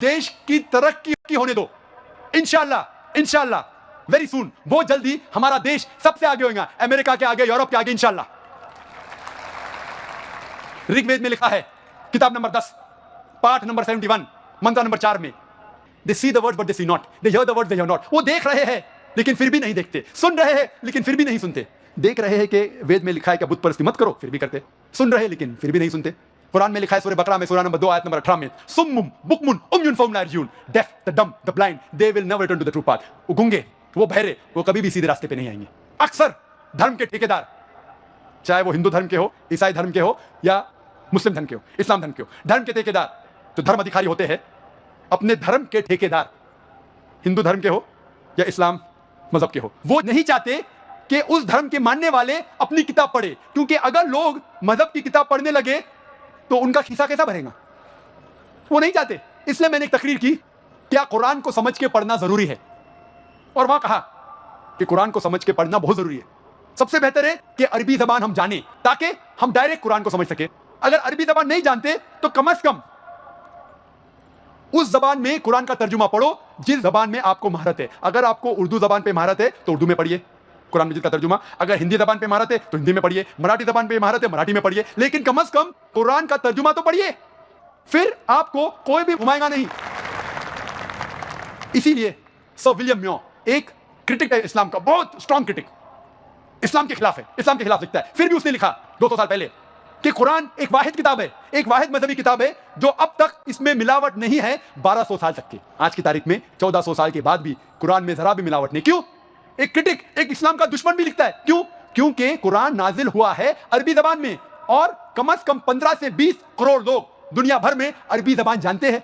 देश की तरक्की होने दो। इंशाल्लाह वेरी सून, बहुत जल्दी हमारा देश सबसे आगे होगा, अमेरिका के आगे, यूरोप के आगे, इंशाल्लाह। ऋग्वेद में लिखा है, किताब नंबर 10, पाठ नंबर 71, मंत्र नंबर 4 में, they see the words but they see not, they hear the words they hear not। वो देख रहे हैं लेकिन फिर भी नहीं देखते, सुन रहे हैं लेकिन फिर भी नहीं सुनते। देख रहे हैं कि वेद में लिखा है कि बुत परस्ती मत करो, फिर भी करते। सुन रहे हैं लेकिन फिर भी नहीं सुनते। कुरान में लिखा है सूरह बकरा में सूरह नंबर 2 आयत नंबर 18 में, सुम्मुम बुकमुन उम्युन फहुम ला यर्जुन, deaf the dumb the blind they will never return to the true path. वो गूंगे, वो बहरे, वो कभी भी सीधे रास्ते पे नहीं आएंगे। अक्सर धर्म के ठेकेदार, चाहे वो हिंदू धर्म के हो, ईसाई धर्म के हो, या मुस्लिम धर्म के हो, इस्लाम धर्म के हो, धर्म के ठेकेदार जो धर्म अधिकारी होते हैं, अपने धर्म के ठेकेदार हिंदू धर्म के हो या इस्लाम मजहब के हो, वो नहीं चाहते कि उस धर्म के मानने वाले अपनी किताब पढ़े, क्योंकि अगर लोग मजहब की किताब पढ़ने लगे तो उनका खिस्सा कैसा भरेगा, वो नहीं चाहते। इसलिए मैंने एक तकरीर की, क्या कुरान को समझ के पढ़ना जरूरी है, और वहां कहा कि कुरान को समझ के पढ़ना बहुत जरूरी है। सबसे बेहतर है कि अरबी जबान हम जाने ताकि हम डायरेक्ट कुरान को समझ सके। अगर अरबी जबान नहीं जानते तो कम से कम उस जबान में कुरान का तर्जुमा पढ़ो जिस जबान में आपको महारत है। अगर आपको उर्दू जबान पे महारत है तो उर्दू में पढ़िए कुरान मजीद का तर्जुमा, अगर हिंदी जबान पे महारत है तो हिंदी में पढ़िए, मराठी जबान पे महारत है मराठी में पढ़िए, लेकिन कम से कम कुरान का तर्जुमा तो पढ़िए, फिर आपको कोई भी घुमाएगा नहीं। इसीलिए सर विलियम म्यो एक क्रिटिक है इस्लाम का, बहुत स्ट्रॉन्ग क्रिटिक, इस्लाम के खिलाफ है, इस्लाम के खिलाफ लिखता है। फिर भी उसने लिखा 200 साल पहले कि कुरान एक वाहिद किताब है, एक वाहिद मजहबी किताब है जो अब तक इसमें मिलावट नहीं है 1200 साल तक की। आज की तारीख में 1400 साल के बाद भी कुरान में जरा भी मिलावट नहीं। क्यों? एक क्रिटिक, एक इस्लाम का दुश्मन भी लिखता है। क्यों? क्योंकि कुरान नाजिल हुआ है अरबी जबान में, और कम से कम 15 से 20 करोड़ लोग दुनिया भर में अरबी जबान जानते हैं।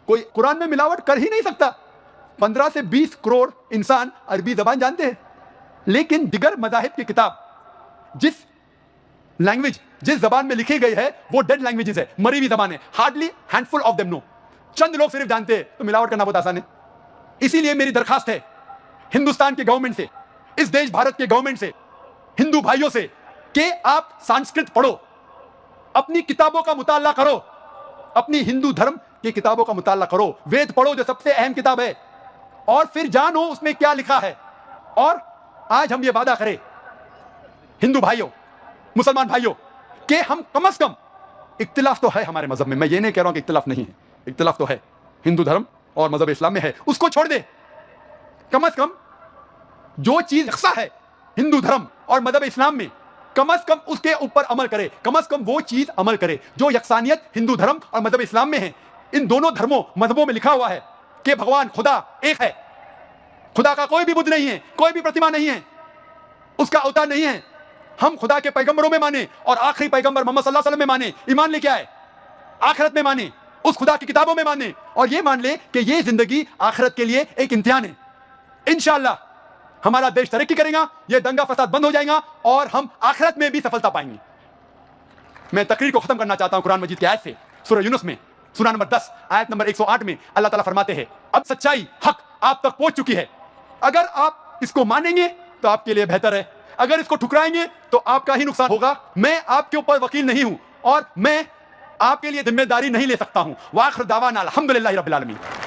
कोई कुरान में मिलावट कर ही नहीं सकता। 15 से 20 करोड़ इंसान अरबी जबान जानते हैं, लेकिन दिगर मज़ाहिब की किताब जिस लैंग्वेज, जिस जबान में लिखी गई है, वो डेड लैंग्वेजेस है, मरी हुई जबान है। Hardly handful of them know, चंद लोग सिर्फ जानते हैं, तो मिलावट करना बहुत आसान है। इसीलिए मेरी दरखास्त है हिंदुस्तान के गवर्नमेंट से, इस देश भारत के गवर्नमेंट से, हिंदू भाइयों से, कि आप संस्कृत पढ़ो, अपनी किताबों का मुताला करो, अपनी हिंदू धर्म की किताबों का मुताला करो, वेद पढ़ो जो सबसे अहम किताब है, और फिर जानो उसमें क्या लिखा है। और आज हम ये वादा करें हिंदू भाइयों, मुसलमान भाइयों, कि हम कम से कम, इख्तिलाफ तो है हमारे मजहब में, मैं ये नहीं कह रहा हूं कि इख्तिलाफ नहीं है, इख्तिलाफ तो है, हिंदू धर्म और मजहब इस्लाम में है, उसको छोड़ दे। कम से कम जो चीज यकसा है हिंदू धर्म और मजहब इस्लाम में, कम से कम उसके ऊपर अमल करे, कम से कम वो चीज अमल करे जो यकसानियत हिंदू धर्म और मजहब इस्लाम में है। इन दोनों धर्मों मजहबों में लिखा हुआ है कि भगवान खुदा एक है, खुदा का कोई भी बुद्ध नहीं है, कोई भी प्रतिमा नहीं है, उसका अवतार नहीं है। हम खुदा के पैगंबरों में माने, और आखिरी पैगंबर मोहम्मद सल्लल्लाहु अलैहि वसल्लम में माने, ईमान लेके आए, आखिरत में माने, उस खुदा की किताबों में माने, और ये मान ले कि ये जिंदगी आखिरत के लिए एक इम्तिहान है। इंशाअल्लाह हमारा देश तरक्की करेगा, ये दंगा फसाद बंद हो जाएगा, और हम आखिरत में भी सफलता पाएंगे। मैं तकरीर को खत्म करना चाहता हूं कुरान मजीद की आयत से, सूरह यूनुस में सूरह नंबर 10 आयत नंबर 108 में अल्लाह ताला फरमाते हैं, अब सच्चाई हक आप तक पहुंच चुकी है, अगर आप इसको मानेंगे तो आपके लिए बेहतर है, अगर इसको ठुकराएंगे तो आपका ही नुकसान होगा। मैं आपके ऊपर वकील नहीं हूं, और मैं आपके लिए जिम्मेदारी नहीं ले सकता हूं। वाखिर दावाना अल्हम्दुलिल्लाहि रब्बिल आलमीन।